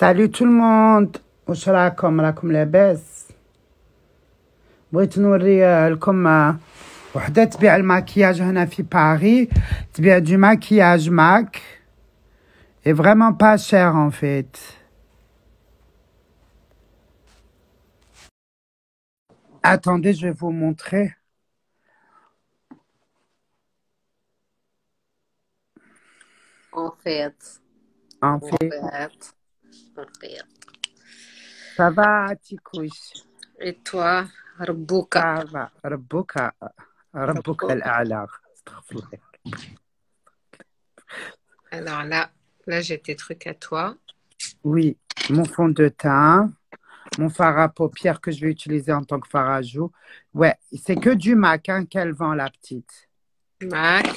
Salut tout le monde. واش راكم لاباس؟ بغيت نوري لكم وحده تبيع الماكياج هنا في باريس. تبيع du maquillage MAC et vraiment pas cher en fait. Attendez, je vais vous montrer. En fait, En en fait, fait, en fait. ça va تيكوش؟ Et toi, Rebouka. Ça va. ربك الأعلى. استغفر الله. Alors là j'ai tes trucs à toi. Oui, mon fond de teint, mon fard à paupières que je vais utiliser en tant que fard à joues. Ouais, c'est que du MAC hein, qu'elle vend, la petite. Mac.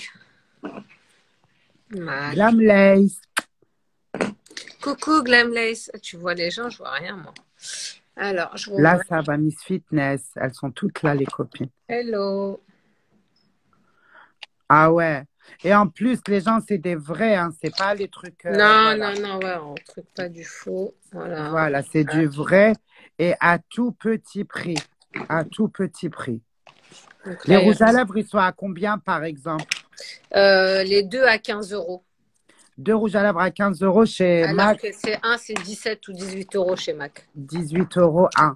Glam Lace. Coucou Glamlace. Tu vois les gens, je vois rien moi. Alors, je vous Là, montre. ça va, Miss Fitness. Elles sont toutes là, les copines. Hello. Ah ouais. Et en plus, les gens, c'est des vrais, hein. C'est pas les trucs. Non, Voilà. non, ouais, on truc pas du faux. Voilà. Voilà, c'est du vrai et à tout petit prix. À tout petit prix. Donc, Les là, rouges à lèvres, ils sont à combien, par exemple? les deux à 15 €. 2 rouges à lèvres à 15 € chez Alors MAC. que c'est 17 ou 18 € chez Mac. 18 € un.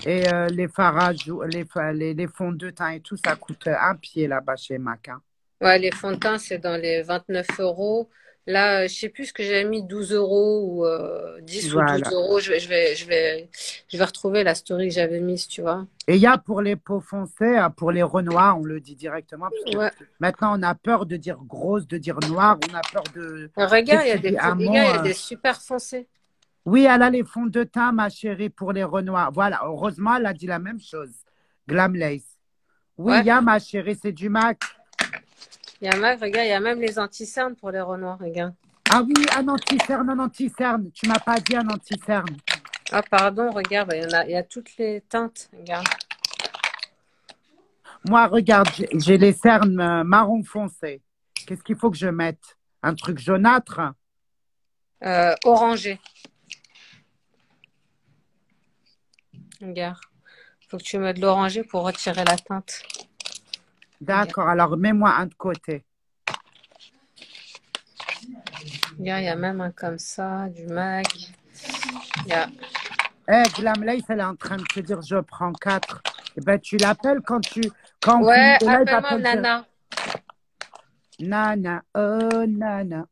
Et les fards à joues, les fonds de teint et tout, ça coûte un pied là-bas chez MAC. Hein. Ouais, les fonds de teint, c'est dans les 29 €. Là, je sais plus ce que j'avais mis, 12 € ou 10 ou 12 Voilà. €. Je vais retrouver la story que j'avais mise, tu vois. Et il y a pour les peaux foncées, pour les renois, on le dit directement, parce que Ouais. maintenant on a peur de dire grosse, de dire noire, on a peur de. Regarde, il y a Tu dis des, un les mot. gars, il y a des super foncés. Oui, elle a les fonds de teint, ma chérie, pour les renois. Voilà, heureusement, elle a dit la même chose. Glam Lace. Oui, Ouais. il y a, ma chérie, c'est du MAC. Il y a Mac, regarde, il y a même les anti-cernes pour les renois, regarde. Ah oui, un anti-cerne. Tu m'as pas dit un anti-cerne. Ah, pardon, regarde, il y a toutes les teintes, regarde. Moi, regarde, j'ai les cernes marron foncé. Qu'est-ce qu'il faut que je mette? Un truc jaunâtre? Orangé. Regarde. Faut que tu mettes de l'orangé pour retirer la teinte. D'accord, alors mets-moi un de côté. Regarde, il y a même un comme ça, du MAC. Il y a... Glam Lace, elle est en train de te dire je prends 4. Eh ben, tu l'appelles quand on Ouais, finit le live, appelle-moi appelle Nana. Nana, oh Nana.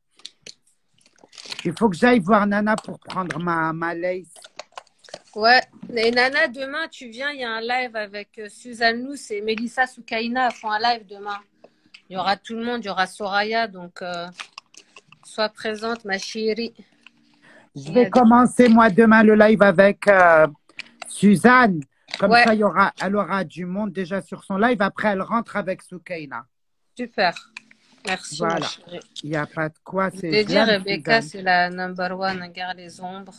Il faut que j'aille voir Nana pour prendre ma lace. Ouais, et Nana, demain, tu viens, il y a un live avec Suzanne Luce et Mélissa Soukaina. Elles font un live demain. Il y aura tout le monde, il y aura Soraya, donc sois présente, ma chérie. Je vais commencer, moi, demain, le live avec Suzanne. Comme Ouais. ça, elle aura du monde déjà sur son live. Après, elle rentre avec Soukaina. Super. Merci, Voilà. ma chérie. Il n'y a pas de quoi. Je t'ai dit, Rebecca, c'est la number one. Regarde les ombres.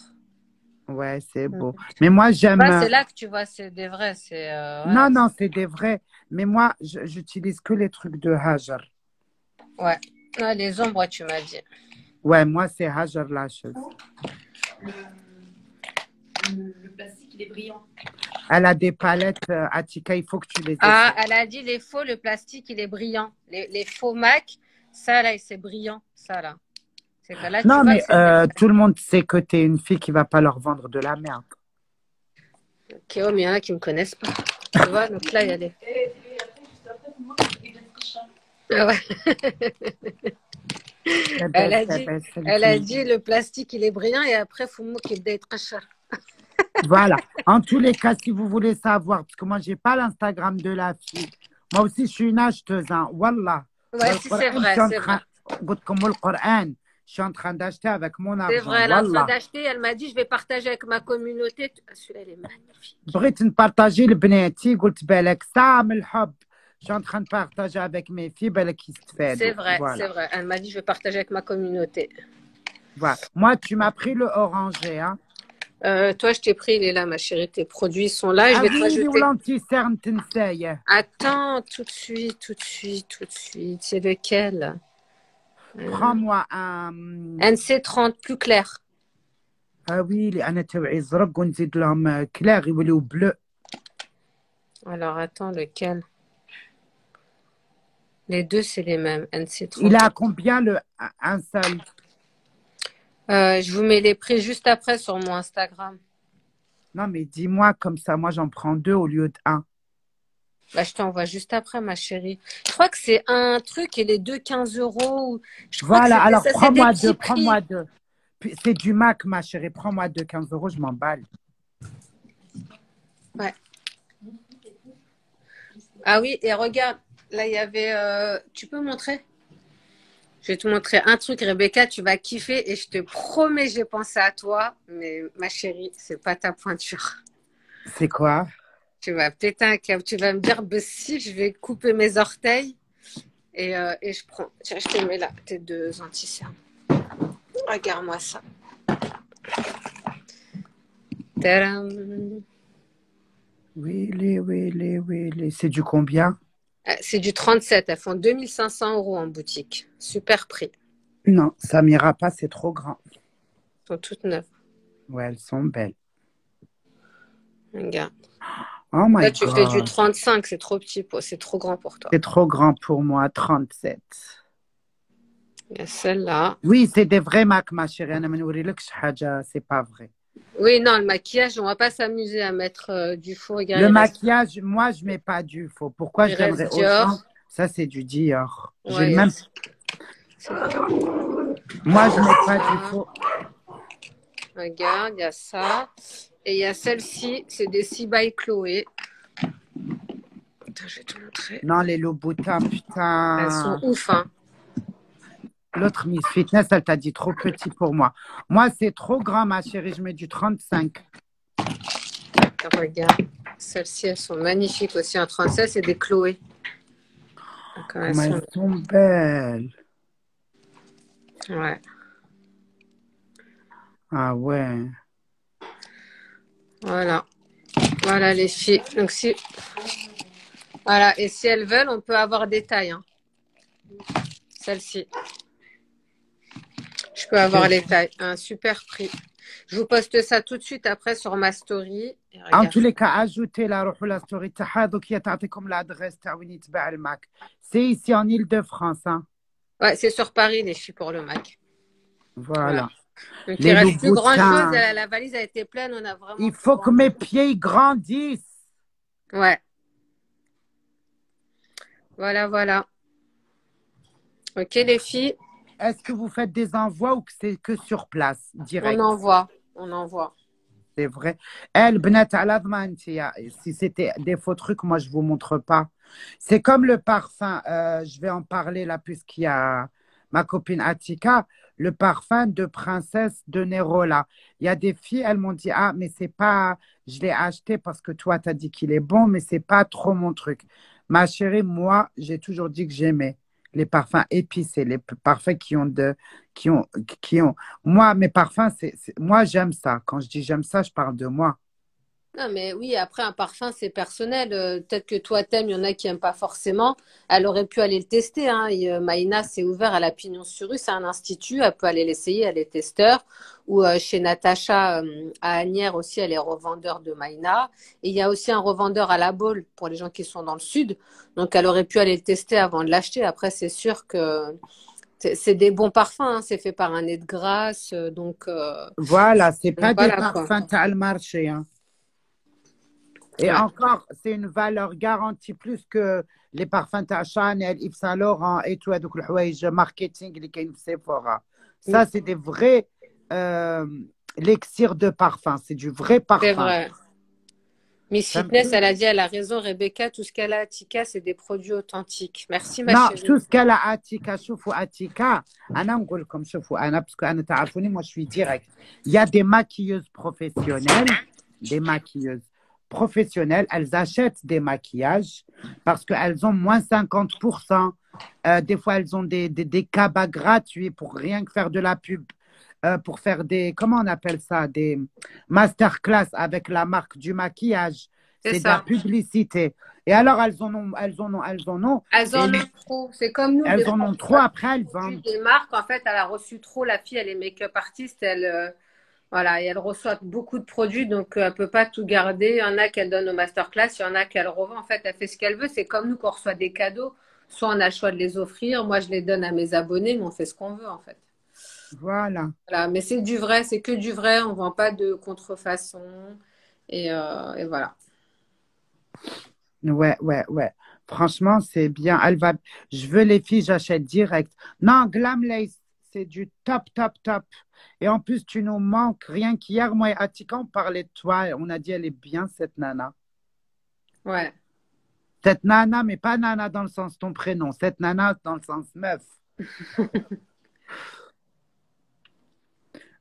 Ouais, c'est beau. Mais moi, j'aime. C'est là que tu vois, c'est des vrais. Non, non, c'est des vrais. Mais moi, j'utilise que les trucs de Hajar. Ouais. Ah, les ombres, tu m'as dit. Ouais, moi, c'est Hajar Lashes. Le plastique, il est brillant. Elle a des palettes, Atika, il faut que tu les aies. Ah, elle a dit les faux, le plastique, il est brillant. Les faux MAC, ça, là, c'est brillant. Ça, là. C'est que là, Non, tu mais vois tout le monde sait que tu es une fille qui va pas leur vendre de la merde. Ok, oh, mais il y en a qui ne me connaissent pas. Tu vois, donc là, il y a des... Et après, juste après, moi, il est très cher. Ah ouais. Elle a dit le plastique, il est brillant et après, il faut qu'il être très cher. Voilà. En tous les cas, si vous voulez savoir, parce que moi, j'ai pas l'Instagram de la fille. Moi aussi, je suis une acheteuse. Hein. Wallah. Ouais, si c'est vrai, c'est vrai. Je suis en train d'acheter avec mon argent. C'est vrai, elle est en train d'acheter. Elle m'a dit, je vais partager avec ma communauté. Celui-là, elle est magnifique. بغيت نبارطاجي لبناتي قلت بالك ساعة من الحب. Je suis en train de partager avec mes filles, بالك يستفادوا. C'est vrai, voilà. c'est vrai. Elle m'a dit, je vais partager avec ma communauté. Voilà. Moi, tu m'as pris le orangé. Hein. Toi, je t'ai pris, il est là, ma chérie. Tes produits sont là. Je vais te rajouter. l'anti-cerne تنسايه. Attends, tout de suite, tout de suite, tout de suite. C'est lequel? Prends-moi un... NC30, plus clair. Ah oui, les أنا تبعي زرق ونزيد لهم كلاغ يوليو bleu. Alors, attends, lequel? Les deux, c'est les mêmes. Il a NC30. combien un seul? Je vous mets les prix juste après sur mon Instagram. Non, mais dis-moi comme ça, moi j'en prends 2 au lieu d'1. Bah, je t'envoie juste après, ma chérie. Je crois que c'est un truc et les deux 15 euros. Je crois que Voilà, c'était alors ça, c'est des prends-moi petits 2, prix. prends-moi 2. Puis, c'est du Mac, ma chérie, prends-moi 2, 15 euros, je m'emballe. Ouais. Ah oui, et regarde, là, il y avait... Tu peux montrer? Je vais te montrer un truc, Rebecca, tu vas kiffer et je te promets, j'ai pensé à toi. Mais ma chérie, c'est pas ta pointure. C'est quoi? Tu vas péter un câble. Tu vas me dire, bah, si, je vais couper mes orteils et je prends. Tiens, je te mets là, tes deux anti-cernes. Regarde-moi ça. Tadam. Oui. C'est du combien? C'est du 37. Elles font 2500 euros en boutique. Super prix. Non, ça m'ira pas, c'est trop grand. Elles sont toutes neuves. Ouais, elles sont belles. Regarde. Oh my Là, tu fais du God. 35, c'est trop petit, c'est trop grand pour toi. C'est trop grand pour moi, 37. Il y a celle-là. Oui, c'est des vrais Mac, ma chérie. أنا ما نوريلكش حاجة, c'est pas vrai. Oui, non, le maquillage, on va pas s'amuser à mettre du faux. Regarde, Le il reste, maquillage, moi, je mets pas du faux. Pourquoi il je donnerais reste autant? Dior. Ça, c'est du Dior. J'ai Ouais, le même. c'est- Moi, je mets pas du faux. Regarde, il y a ça. Et il y a celle-ci, c'est des C by Chloé. Attends, je vais te montrer. Non, les Louboutin, Elles sont putain. ouf, hein. L'autre Miss Fitness, elle t'a dit trop petit pour moi. Moi, c'est trop grand, ma chérie. Je mets du 35. Regarde. Celles-ci, elles sont magnifiques aussi. En 36, c'est des Chloé. Donc, elles Mais sont... elles sont belles. Ouais. Ah ouais. Voilà. Voilà, les filles. Donc, si... Voilà. Et si elles veulent, on peut avoir des tailles, hein. Celle-ci. Je peux avoir les tailles. Un super prix. Je vous poste ça tout de suite après sur ma story. Et En regarde. tous les cas, ajoutez la روحوا la story تاعها دوك هي تعطيكم l'adresse تاع وين يتباع الماك. C'est ici en Île-de-France, hein. Ouais, c'est sur Paris, les filles, pour le Mac. Voilà. Donc, il Les reste plus grand chose. Louboutins. La valise a été pleine. On a vraiment Il tout faut que vendu. mes pieds ils grandissent. Ouais. Voilà, voilà. Ok, les filles, Est-ce que vous faites des envois ou que c'est que sur place, direct? on envoie. On envoie. C'est vrai. Elle, بنات على ضمانتي. Si c'était des faux trucs, moi, je vous montre pas. C'est comme le parfum. Je vais en parler là, puisqu'il y a ma copine Atika. Le parfum de princesse de Nerola. Il y a des filles, elles m'ont dit, ah, mais c'est pas, je l'ai acheté parce que toi, tu as dit qu'il est bon, mais c'est pas trop mon truc. Ma chérie, moi, j'ai toujours dit que j'aimais les parfums épicés, les parfums qui ont, moi, mes parfums, moi, j'aime ça. Quand je dis j'aime ça, je parle de moi. Non, mais oui, après, un parfum, c'est personnel. Peut-être que toi, t'aimes, il y en a qui n'aiment pas forcément. Elle aurait pu aller le tester, hein. Maïna s'est ouvert à la Pignon-sur-Rue, c'est un institut. Elle peut aller l'essayer, elle est testeur. Ou chez Natacha à Agnières aussi, elle est revendeur de Maïna. Et il y a aussi un revendeur à La Baule pour les gens qui sont dans le sud. Donc, elle aurait pu aller le tester avant de l'acheter. Après, c'est sûr que c'est des bons parfums, hein. C'est fait par un nez de grâce. Voilà, c'est pas des Voilà, quoi. parfums à le marché, hein. Et Ouais. encore, c'est une valeur garantie plus que les parfums à Chanel, Yves Saint Laurent et tout, donc le حوايج marketing اللي كاين في Sephora. Ça, c'est des vrais l'élixir de parfum. C'est du vrai C'est parfum. vrai. Miss Ça me Fitness, plaît. elle a dit, elle a raison, Rebecca, tout ce qu'elle a à Tika, c'est des produits authentiques. Merci, ma Non, chérie. tout ce qu'elle a Atika, شوفوا Atika, أنا نقول لكم شوفوا أنا parce que أنا تعرفوني moi je suis direct. Il y a des maquilleuses professionnelles, elles achètent des maquillages parce qu'elles ont moins 50%. Des fois, elles ont des cabas gratuits pour rien que faire de la pub, pour faire des, comment on appelle ça, des masterclass avec la marque du maquillage. C'est C'est de la ça. publicité. Et alors, elles en ont. Elles Et en ont trop. C'est comme nous, des elles en fois, ont on trop, a après elles reçu vendent. des marques. En fait, elle a reçu trop. La fille, elle est make-up artiste. Elle Voilà, et elle reçoit beaucoup de produits, donc elle peut pas tout garder. Il y en a qu'elle donne au masterclass, il y en a qu'elle revend. En fait, elle fait ce qu'elle veut. C'est comme nous quand on reçoit des cadeaux. Soit on a le choix de les offrir, moi je les donne à mes abonnés, mais on fait ce qu'on veut en fait. Voilà. Voilà, mais c'est du vrai, c'est que du vrai, on vend pas de contrefaçon. Et voilà. Ouais, ouais, ouais. Franchement, c'est bien. Elle va... Je veux les filles, j'achète direct. Non, Glam Lace, c'est du top, top, top. Et en plus, tu nous manques. Rien qu'hier, moi et Atika, on parlait de toi. Et on a dit, elle est bien, cette nana. Ouais. Cette nana, mais pas nana dans le sens ton prénom. Cette nana dans le sens meuf.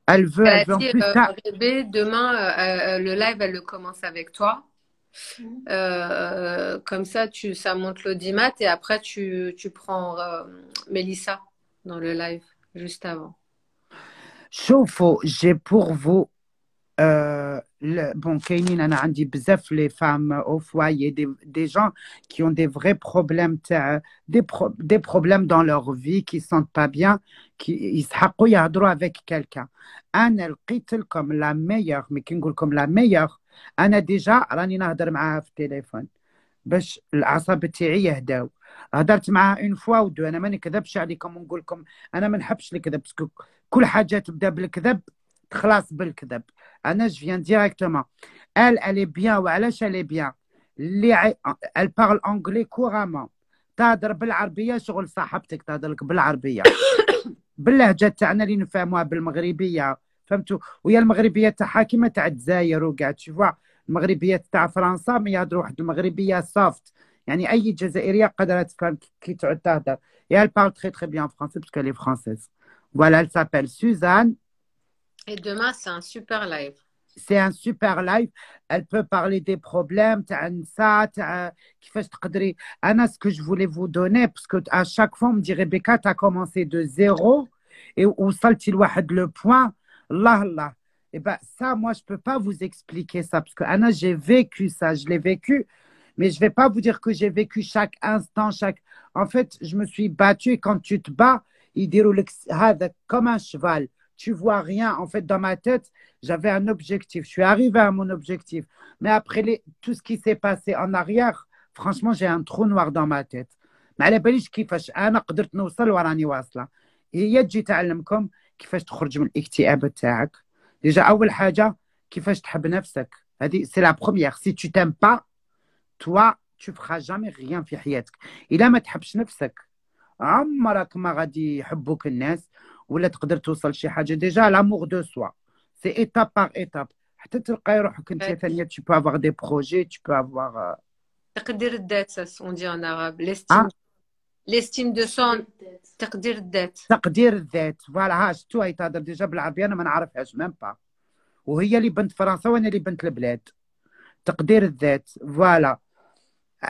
Elle Elle a veut en dit, plus ça. Rébé, demain, le live, elle le commence avec toi. Comme ça, ça monte l'audimat et après, tu prends Mélissa dans le live, juste avant. Chauffe, j'ai pour vous bon, كاينين أنا عندي بزاف les femmes au foyer, des gens qui ont des vrais problèmes, des problèmes dans leur vie, qui ne se sentent pas bien, qui يسحقوا يهضروا avec quelqu'un. أنا لقيت لكم la meilleure, mais كي نقول لكم la meilleure, أنا déjà راني نهضر معاها في التليفون باش الأعصاب تاعي يهداو. هضرت معاها اون فوا ودو، أنا ما نكذبش عليكم ونقول لكم أنا ما نحبش الكذب، باسكو كل حاجة تبدا بالكذب تخلص بالكذب. أنا je viens directement. Elle est bien. وعلاش elle est bien؟ elle parle anglais couramment. تهضر بالعربية شغل صاحبتك تهضر لك بالعربية باللهجة تاعنا اللي نفهموها بالمغربية، فهمتوا؟ وهي المغربية تاعها كيما تاع الجزائر وكاع تشوفوا. المغربية تاع فرنسا ما يهضروا واحد المغربية سوفت، يعني أي جزائرية قادرة تفهم كي تعود تهضر. Et elle parle très très bien français parce qu'elle est française. Voilà, elle s'appelle Suzanne. Et demain, c'est un super live. C'est un super live. Elle peut parler des problèmes تاع النساء تاع كيفاش تقدري. أنا ce que je voulais vous donner parce que à chaque fois on me dit Rebecca tu as commencé de zéro et وصلتي لواحد le point. Allah Allah. Et ben ça moi je peux pas vous expliquer ça parce que Anna j'ai vécu ça, je l'ai vécu, mais je vais pas vous dire que j'ai vécu chaque instant, chaque. En fait je me suis battue et quand tu te bats يديروا لك هذا comme un cheval. Tu vois rien. En fait, dans ma tête, j'avais un objectif. Je suis arrivé à mon objectif. Mais après tout ce qui s'est passé en arrière, franchement, j'ai un trou noir dans ma tête. ما على باليش كيفاش انا قدرت نوصل وراني واصله. هي تجي تعلمكم كيفاش تخرج من الاكتئاب تاعك. ديجا اول حاجه كيفاش تحب نفسك. هذه سي لا بروميير. سي tu t'aimes pas, toi tu feras jamais rien في حياتك. الا ما تحبش نفسك عمرك ما غادي يحبوك الناس ولا تقدر توصل شي حاجه. ديجا لامور دو سوا سي ايتاب باغ ايتاب حتى تلقاي روحك انت ثانيه. tu peux avoir des projets, tu peux avoir تقدير الذات, ça on dit en arabe. ah, L'estime de soi, تقدير الذات. تقدير الذات. فوالا ها شتو هي تهضر ديجا بالعربيه انا ما نعرفهاش ميم با، وهي اللي بنت فرنسا وانا اللي بنت البلاد. تقدير الذات فوالا.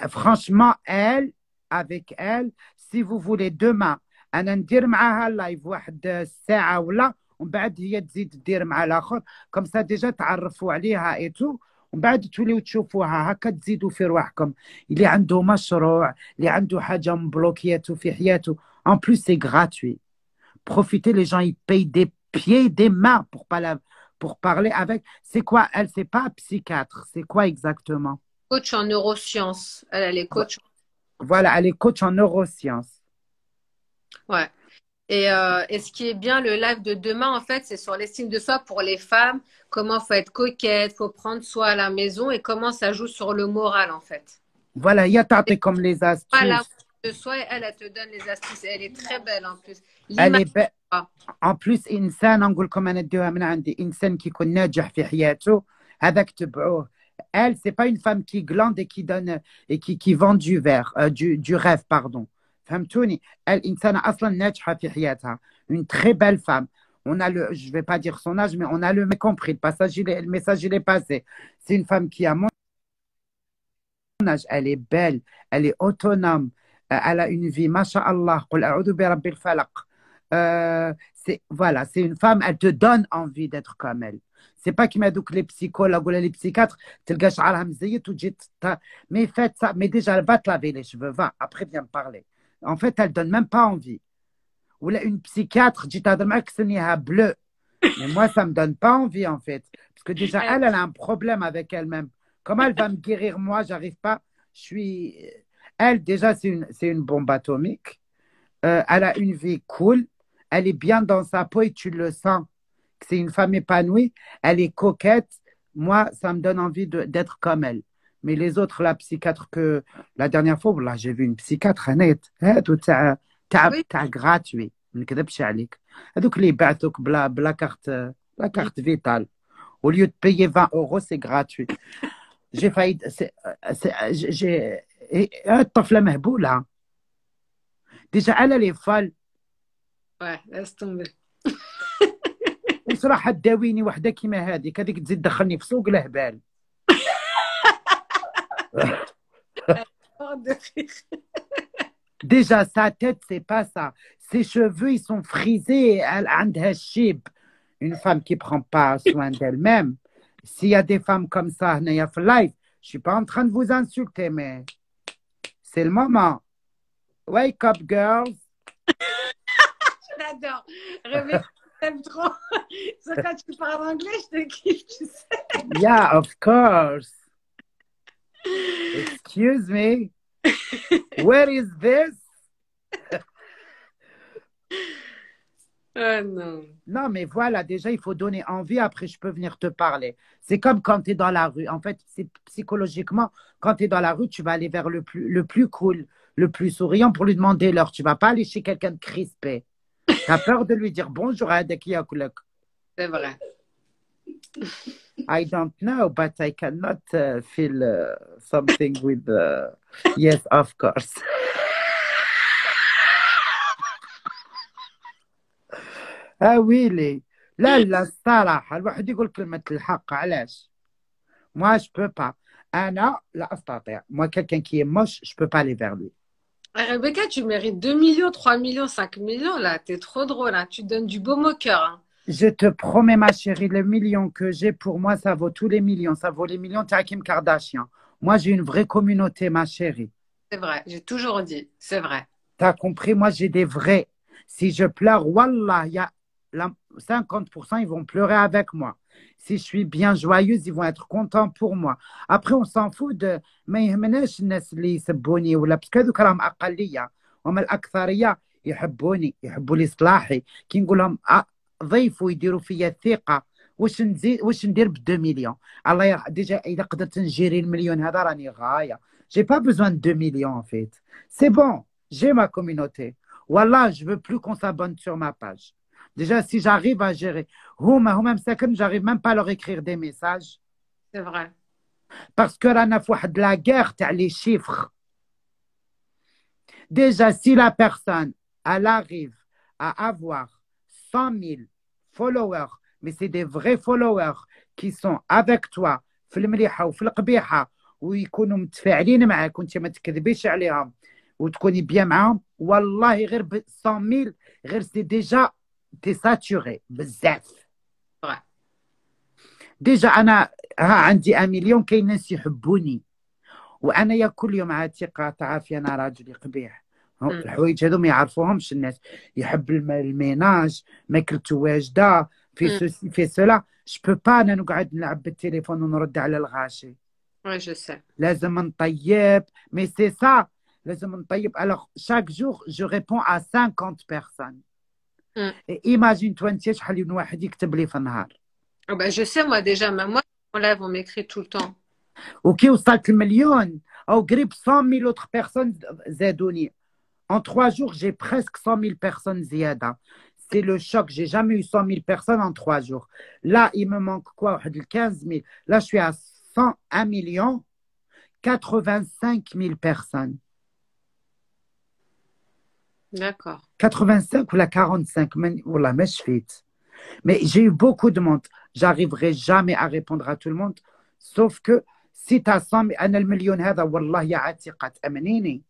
franchement elle, avec elle, si vous voulez demain انا ندير معاها لايف واحد الساعه ولا، ومن بعد هي تزيد دير مع الاخر كم سا ديجا تعرفوا عليها ايتو، ومن بعد توليو تشوفوها هكا تزيدوا في رواحكم. اللي عنده مشروع، اللي عنده حاجه مبلوكياته في حياته، en plus c'est gratuit. Profitez, les gens ils payent des pieds des mains pour parler avec. C'est quoi elle? C'est pas psychiatre, c'est quoi exactement? Coach en neurosciences. Elle est coach. Voilà, elle est coach en neurosciences. Ouais. Et ce qui est bien, le live de demain, en fait, c'est sur l'estime de soi pour les femmes. Comment faut être coquette, faut prendre soin à la maison et comment ça joue sur le moral, en fait. Voilà, il y a tâté comme les astuces. Voilà, de soi, elle te donne les astuces. Elle est très belle en plus. Elle est belle. En plus إنسان نقول لكم أنا نديوها من عندي، إنسان كي يكون ناجح في حياته هذاك تبعوه. Elle, c'est pas une femme qui glande et qui donne et qui vend du verre, du rêve, pardon. فهمتوني؟ elle إنسانة أصلا ناجحة في حياتها. Une très belle femme. On a je vais pas dire son âge, mais on a le compris. Le message il est passé. C'est une femme qui a mon âge. Elle est belle, elle est autonome, elle a une vie, masha'Allah. قل أعوذ برب الفلق. Voilà, c'est une femme, elle te donne envie d'être comme elle. C'est pas qui m'a dit que les psychologues ou les psychiatres, tu le شعرها مزيت وتجي mais faites ça, mais déjà elle va te laver les cheveux, va, après viens me parler. En fait, elle donne même pas envie. Ou là, une psychiatre, تجي تهضر معاك سنيها bleu. Mais moi, ça me donne pas envie, en fait. Parce que déjà, Euh, elle a un problème avec elle-même. Comment elle va me guérir, moi, j'arrive pas. Je suis. Elle, déjà, c'est une bombe atomique. Elle a une vie cool. Elle est bien dans sa peau et tu le sens. Que c'est une femme épanouie. Elle est coquette. Moi, ça me donne envie d'être comme elle. Mais les autres, la psychiatre que la dernière fois, là, j'ai vu une psychiatre honnête. هادو oui. تاع gratuit. ما نكذبش عليك. هذوك اللي يبعثوك بلا Mm. carte vitale. Au lieu de payer 20 euros, c'est gratuit. J'ai failli. J'ai. الطفلة مهبولة. Déjà, elle est folle. Ouais, laisse tomber. واش راح تداويني وحده كيما هذيك تزيد تدخلني في سوق الهبال. Hors de rire. Déjà, sa tête, c'est pas ça. Ses cheveux, ils sont frisés. Elle a un chib. Une femme qui prend pas soin d'elle-même. S'il y a des femmes comme ça, هنايا في live, je suis pas en train de vous insulter, mais c'est le moment. Wake up, girls. J'adore. Rebecca, t'aimes trop. C'est quand tu parles anglais, je te kiffe, tu sais. Yeah, of course. Excuse me. Where is this? Oh non. Non, mais voilà, déjà, il faut donner envie. Après, je peux venir te parler. C'est comme quand tu es dans la rue. En fait, c'est psychologiquement, quand tu es dans la rue, tu vas aller vers le plus cool, le plus souriant pour lui demander l'heure. Tu vas pas aller chez quelqu'un de crispé. Tu as peur de lui dire bonjour à Yakulek. C'est vrai. I don't know, but I cannot feel something with. Yes, of course. ويلي لا لا الصراحة الواحد يقول كلمة الحق علاش moi je peux pas أنا لا أستطيع moi quelqu'un qui est moche je peux pas aller vers lui. Rebecca, tu mérites 2 millions, 3 millions, 5 millions, là. T'es trop drôle, hein. Tu donnes du baume au cœur, hein. Je te promets ma chérie, les millions que j'ai pour moi ça vaut tous les millions, ça vaut les millions de Kim Kardashian. Moi j'ai une vraie communauté ma chérie. C'est vrai, j'ai toujours dit, c'est vrai. T'as compris, moi j'ai des vrais. Si je pleure, wallah, il y a 50% ils vont pleurer avec moi. Si je suis bien joyeuse, ils vont être contents pour moi. Après, on s'en fout de ما يهمناش الناس اللي يسبوني ولا باسكو هذوك راهم أقلية وما الأكثرية يحبوني يحبوا لي صلاحي كي نقول لهم ضيفوا يديروا فيا الثقة واش نزيد واش ندير ب 2 مليون الله يرحم ديجا إذا قدرت نجيري المليون هذا راني غاية. J'ai pas besoin de 2 millions en fait. C'est bon, j'ai ma communauté. Wallah, je veux plus qu'on s'abonne sur ma page. Déjà, si j'arrive à gérer, j'arrive même pas à leur écrire des messages. C'est vrai. Parce que là, on a de la guerre, tu as les chiffres. Déjà, si la personne, elle arrive à avoir 100 000 followers, mais c'est des vrais followers qui sont avec toi, في المليحة وفي القبيحة ويكونوا متفاعلين معك وانت ما تكذبيش عليهم وتكوني bien معاهم والله غير ب 100 000 غير سي ديجا تي ساتوري بزاف. ديجا انا عندي 1 مليون كاين ناس يحبوني وانا يا كل يوم عاتقه تعرفي انا راجلي قبيح الحوايج هذو ما يعرفوهمش الناس يحب الميناج ماكلته واجده في سوسي في سولا جو بو با انا نقعد نلعب بالتليفون ونرد على الغاشي. Ouais, je sais. لازم نطيب مي سي سا لازم نطيب. alors chaque jour je réponds à 50 personnes. Et imagine toi انت شحال من واحد يكتب لي في النهار. Oh, bah, je sais, moi, déjà, même moi, on live, on m'écrit tout le temps. وكي وصلت المليون او قريب 100 000 autres personnes زادوني. En 3 jours, j'ai presque 100 000 personnes زيادة. C'est le choc. J'ai jamais eu 100 000 personnes en 3 jours. Là, il me manque quoi? 15 000. Là, je suis à 101 millions 85 000 personnes. D'accord. 85 ou la 45 ou la mais j'ai eu beaucoup de monde. J'arriverai jamais à répondre à tout le monde. Sauf que si tu as 100 000 أنا المليون هذا والله يا عتيقة تأمنيني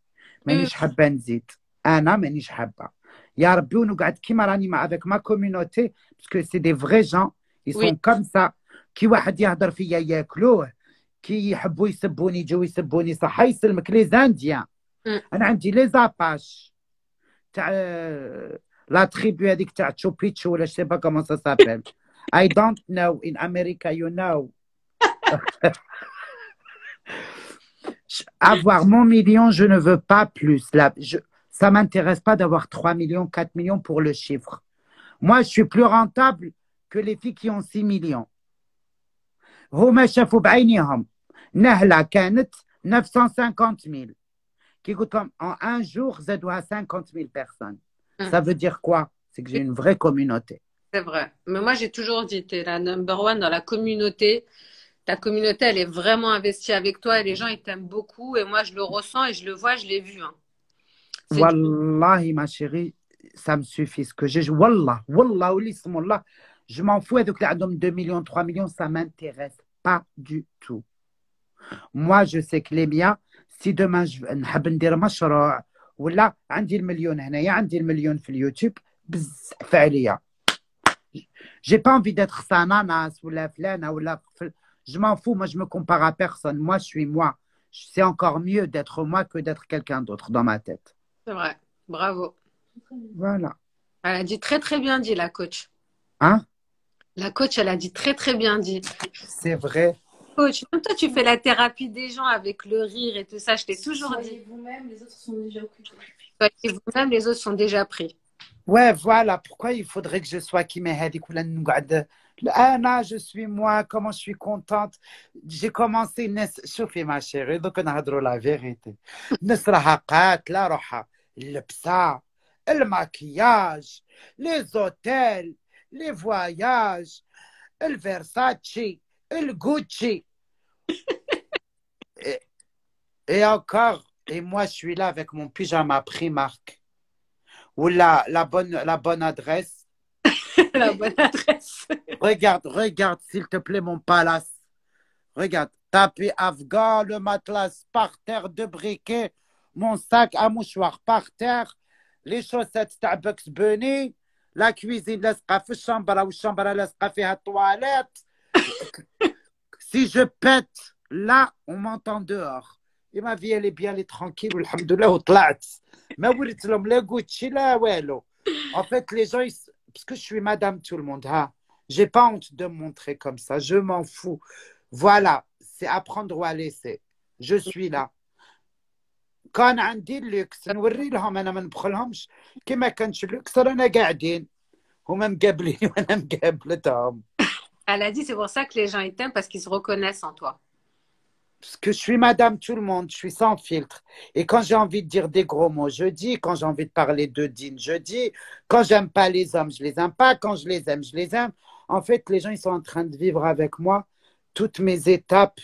مانيش حابة نزيد. أنا مانيش حابة. يا ربي ونقعد كيما راني مع avec ma communauté parce que c'est des vrais gens. Ils sont comme ça. كي واحد يهضر فيا ياكلوه كي يحبوا يسبوني يجوا يسبوني صح يسلمك لي زانديان. أنا عندي لي زاباش تاع لا تريبو هذيك تاع تشوبيتشو ولا je sais pas comment ça s'appelle. I don't know. In America, you know. Avoir mon million, je ne veux pas plus. Ça m'intéresse pas d'avoir 3 millions, 4 millions pour le chiffre. Moi, je suis plus rentable que les filles qui ont 6 millions. هما شافوا بعينيهم نهلة كانت 950 000 qui coûte comme en un jour زادوها 50 000 personnes. Ça veut dire quoi? C'est que j'ai une vraie communauté. C'est vrai. Mais moi, j'ai toujours dit, tu es la number one dans la communauté. Ta communauté, elle est vraiment investie avec toi et les gens, ils t'aiment beaucoup. Et moi, je le ressens et je le vois, je l'ai vu. Hein. Wallahi, ma chérie, ça me suffit. Ce que j'ai, wallah, wallah, wallah, je m'en fous avec les 2 millions, 3 millions, ça ne m'intéresse pas du tout. Moi, je sais que les miens, si demain je نحب ندير مشروع ولا عندي المليون هنايا عندي المليون في اليوتيوب بزاف عليا. J'ai pas envie d'être sananas ou la flana ou la. Je m'en fous, moi je me compare à personne. Moi je suis moi. C'est encore mieux d'être moi que d'être quelqu'un d'autre dans ma tête. C'est vrai, bravo. Voilà. Elle a dit très très bien dit la coach. Hein? La coach, elle a dit très très bien dit. C'est vrai. Coach, même toi tu fais la thérapie des gens avec le rire et tout ça, je t'ai toujours dit. Soyez vous-même, les autres sont déjà occupés. Soyez vous-même, les autres sont déjà pris. Ouais, voilà. Pourquoi il faudrait que je sois qui je suis moi, comment je suis contente. J'ai commencé, شوفي ma chérie, donc on a la vérité. نسرحقات لا روحها اللبسة الماكياج les hôtels les voyages le Versace le Gucci et encore et moi je suis là avec mon pyjama Primark ou la bonne adresse. La bonne adresse. Regarde, s'il te plaît, mon palace. Regarde, tapis afghan, le matelas par terre de briquet, mon sac à mouchoir par terre, les chaussettes تاع Bugs Bunny, la cuisine لاصقة في الشمبرة والشمبرة لاصقة فيها الطواليت. Si je pète, là, on m'entend dehors. Et ma vie, elle est bien, elle est tranquille, alhamdoulilah, وطلعت. ما وريت لهم لا Gucci لا والو. En fait, les gens, parce que je suis madame tout le monde, hein. J'ai pas honte de me montrer comme ça, je m'en fous. Voilà, c'est à prendre ou à laisser. Je suis là. كان عندي اللوكس نوري لهم انا ما نبخلهمش كما كانش اللوكس رانا قاعدين هما مقابلين وانا مقابلتهم. Elle a dit c'est pour ça que les gens ils t'aiment parce qu'ils se reconnaissent en toi. Parce que je suis madame tout le monde, je suis sans filtre. Et quand j'ai envie de dire des gros mots, je dis. Quand j'ai envie de parler de dîne, je dis. Quand j'aime pas les hommes, je les aime pas. Quand je les aime, je les aime. En fait, les gens, ils sont en train de vivre avec moi toutes mes étapes.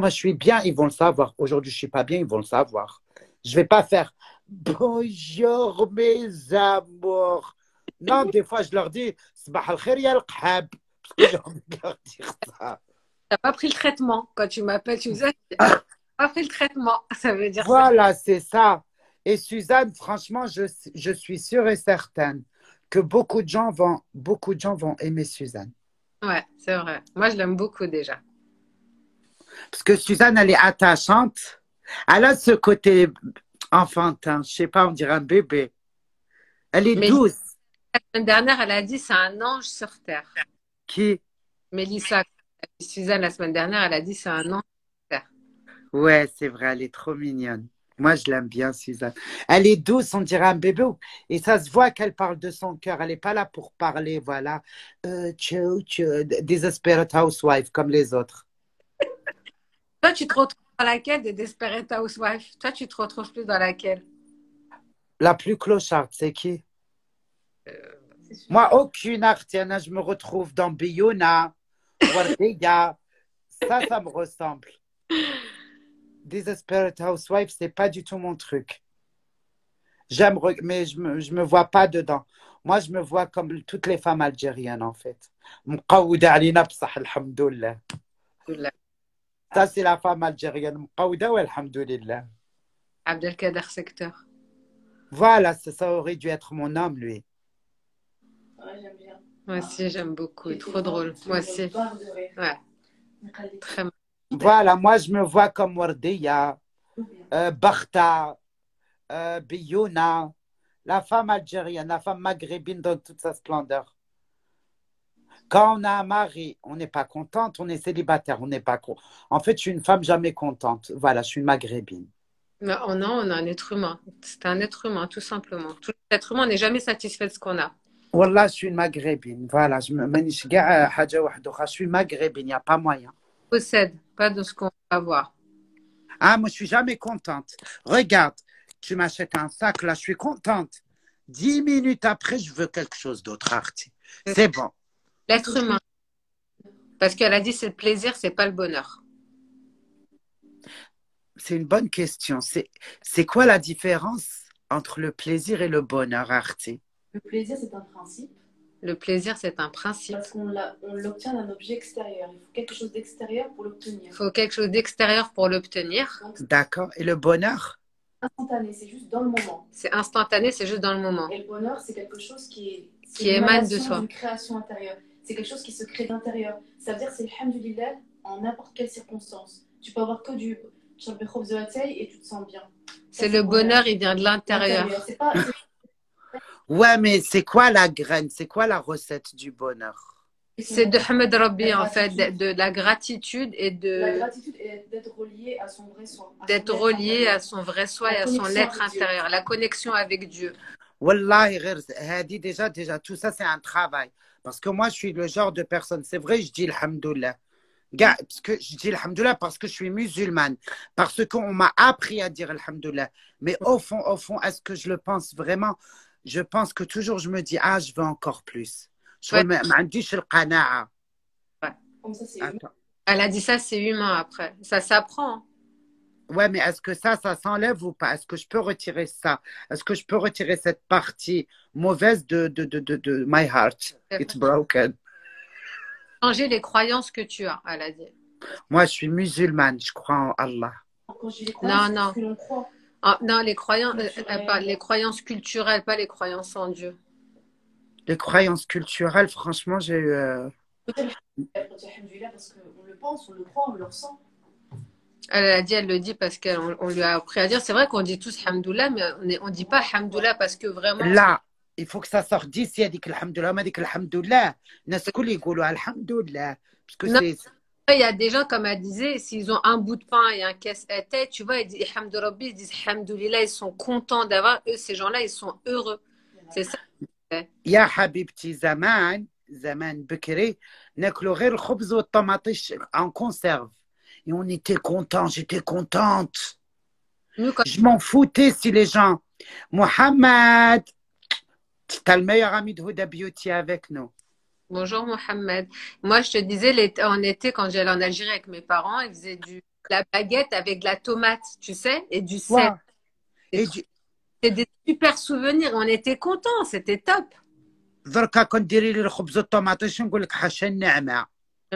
Moi, je suis bien, ils vont le savoir. Aujourd'hui, je suis pas bien, ils vont le savoir. Je vais pas faire bonjour mes amours. Non, des fois, je leur dis Sabah al-khair ya al-qhab. Parce que j'ai envie de leur dire ça. T'as pas pris le traitement. Quand tu m'appelles, tu me dis t'as pas pris le traitement. Ça veut dire voilà, c'est ça. Et Suzanne, franchement, je suis sûre et certaine que beaucoup de gens vont aimer Suzanne. Ouais, c'est vrai. Moi, je l'aime beaucoup déjà. Parce que Suzanne, elle est attachante. Elle a ce côté enfantin. Je sais pas, on dirait un bébé. Elle est douce. La semaine dernière, elle a dit c'est un ange sur terre. Qui? Mélissa. Suzanne, la semaine dernière, elle a dit c'est un ange sur terre. Ouais, c'est vrai, elle est trop mignonne. Moi, je l'aime bien, Suzanne. Elle est douce, on dirait un bébé. Et ça se voit qu'elle parle de son cœur. Elle n'est pas là pour parler, voilà. Desperate Housewife, comme les autres. Toi, tu te retrouves dans laquelle des Desperate Housewives? Toi, tu te retrouves plus dans laquelle? La plus clocharde, c'est qui? Moi, aucune artienne. Je me retrouve dans Biyuna, Wardiya. Ça me ressemble. Desperate Housewives, c'est pas du tout mon truc. J'aime, mais je me vois pas dedans. Moi, je me vois comme toutes les femmes algériennes, en fait. مقودة علينا بصح الحمد لله. Ça, c'est la femme algérienne. مقودة والحمد لله. Abdelkader Secteur. Voilà, ça aurait dû être mon homme, lui. Ouais, j'aime bien. Moi aussi, j'aime beaucoup. Trop drôle. Moi aussi. Ouais. Très. Voilà, moi, je me vois comme Wardiya, Bakhta, Biyuna, la femme algérienne, la femme maghrébine dans toute sa splendeur. Quand on a un mari, on n'est pas contente, on est célibataire, on n'est pas con. En fait, je suis une femme jamais contente. Voilà, je suis une maghrébine. Mais oh non, on a un être humain. C'est un être humain, tout simplement. Tout être humain n'est jamais satisfait de ce qu'on a. Wallah, je suis une maghrébine. Voilà, مانيش كاع حاجة واحدة أخرى. Je suis maghrébine, il n'y a pas moyen. Possède, pas de ce qu'on va avoir. Ah, moi, je suis jamais contente. Regarde, tu m'achètes un sac, là, je suis contente. 10 minutes après, je veux quelque chose d'autre, Arti. C'est bon. L'être humain. Parce qu'elle a dit c'est le plaisir, c'est pas le bonheur. C'est une bonne question. C'est quoi la différence entre le plaisir et le bonheur, Arti? Le plaisir, c'est un principe. Le plaisir, c'est un principe. Parce qu'on l'obtient d'un objet extérieur. Il faut quelque chose d'extérieur pour l'obtenir. Il faut quelque chose d'extérieur pour l'obtenir. D'accord. Et le bonheur? Instantané, c'est juste dans le moment. C'est instantané, c'est juste dans le moment. Et le bonheur, c'est quelque chose qui émane de soi. Une création intérieure. C'est quelque chose qui se crée d'intérieur. Ça veut dire c'est alhamdoulilah en n'importe quelle circonstance. Tu peux avoir que du et tu te sens bien. C'est le bonheur, il vient de l'intérieur. C'est pas... Ouais, mais c'est quoi la graine? C'est quoi la recette du bonheur? C'est de Hamad Rabbi, en fait, de la gratitude et de... La gratitude est d'être relié à son vrai soi. D'être relié à son vrai soi et à son être intérieur. La connexion avec Dieu. Wallahi, déjà, tout ça, c'est un travail. Parce que moi, je suis le genre de personne, c'est vrai, je dis alhamdoulilah. Parce que je dis alhamdoulilah parce que je suis musulmane. Parce qu'on m'a appris à dire alhamdoulilah. Mais au fond, est-ce que je le pense vraiment? Je pense que toujours je me dis, ah, je veux encore plus. Je Ouais. Comme ça, c'est Elle a dit ça, c'est humain après. Ça s'apprend. Ouais, mais est-ce que ça s'enlève ou pas? Est-ce que je peux retirer ça? Est-ce que je peux retirer cette partie mauvaise de my heart? It's broken. Changer les croyances que tu as, elle a dit. Moi, je suis musulmane, je crois en Allah. Quand je dis les croyances, Non. c'est ce que l'on croit. Ah, non, les croyances culturelles, pas les croyances en Dieu. Les croyances culturelles, franchement, j'ai eu... Peut-être parce qu'on le pense, on le croit, on le ressent. Elle a dit, elle le dit parce qu'on lui a appris à dire. C'est vrai qu'on dit tous Hamdoullah, mais on ne dit pas Hamdoullah parce que vraiment. Là, il faut que ça sorte d'ici, elle dit que alhamdoulilah, ma dit que alhamdoulilah. Nas koul yqoulou alhamdoulilah. Parce que c'est... Il y a des gens, comme elle disait, s'ils ont un bout de pain et un casse-tête, tu vois, ils disent Hamdou Rabbi, ils disent Hamdoulillah, ils sont contents d'avoir eux, ces gens-là, ils sont heureux. C'est ça. يا حبيبتي زمان بكري ناكلوا غير الخبز والطماطيش en conserve. Et on était contents, j'étais contente. Nous, quand... Je m'en foutais si les gens... Mohamed, t'as le meilleur ami de Huda Beauty avec nous. Bonjour Mohamed. Moi, je te disais, en été, quand j'allais en Algérie avec mes parents, ils faisaient la baguette avec de la tomate, tu sais, et du sel. Ouais. C'est des super souvenirs. On était contents, c'était top. Mais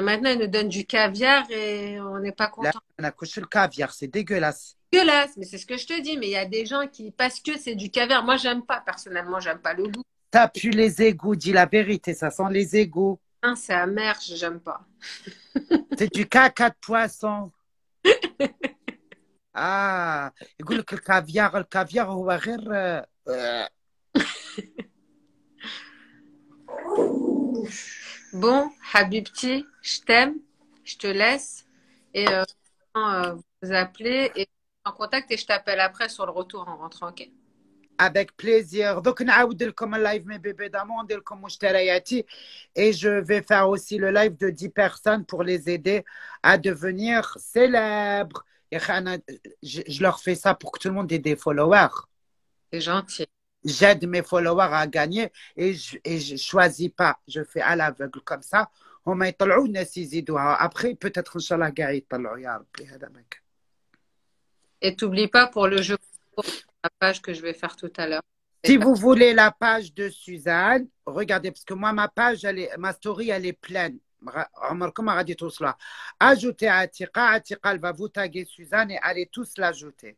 maintenant, ils nous donnent du caviar et on n'est pas contents. Le caviar, c'est dégueulasse. Dégueulasse, mais c'est ce que je te dis. Mais il y a des gens qui, parce que c'est du caviar, moi, j'aime pas. Personnellement, j'aime pas le goût. Ça pue les égouts, dis la vérité, ça sent les égouts. Non, c'est amer, j'aime pas. C'est du caca de poisson. Ah, يقول لك الكافيار هو غير Bon, Habibti, je t'aime, je te laisse et vous appelez et en contact et je t'appelle après sur le retour en rentrant, ok? Avec plaisir. Donc, نعاود لكم اللايف mes bébés d'amour, ندير لكم مشترياتي et je vais faire aussi le live de 10 personnes pour les aider à devenir célèbres. Et je leur fais ça pour que tout le monde ait des followers. C'est gentil. J'aide mes followers à gagner et je choisis pas. Je fais à l'aveugle comme ça. Après, peut-être, Inch'Allah, Et t'oublie pas pour le jeu, la page que je vais faire tout à l'heure. Si vous voulez la page de Suzanne, regardez, parce que moi, ma story, elle est pleine. Ajoutez Atika, Atika, elle va vous taguer Suzanne et allez tous l'ajouter.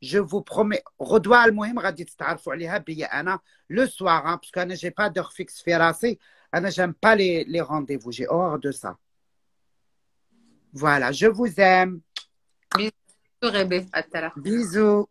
Je vous promets, غدوة المهم غادي تتعرفوا عليها بيا أنا le soir, hein, parce que j'ai pas d'heure fixe في راسي. أنا j'aime pas les rendez-vous, j'ai horreur de ça. Voilà, je vous aime. Bisous, Rébé. À tout à l'heure. Bisous.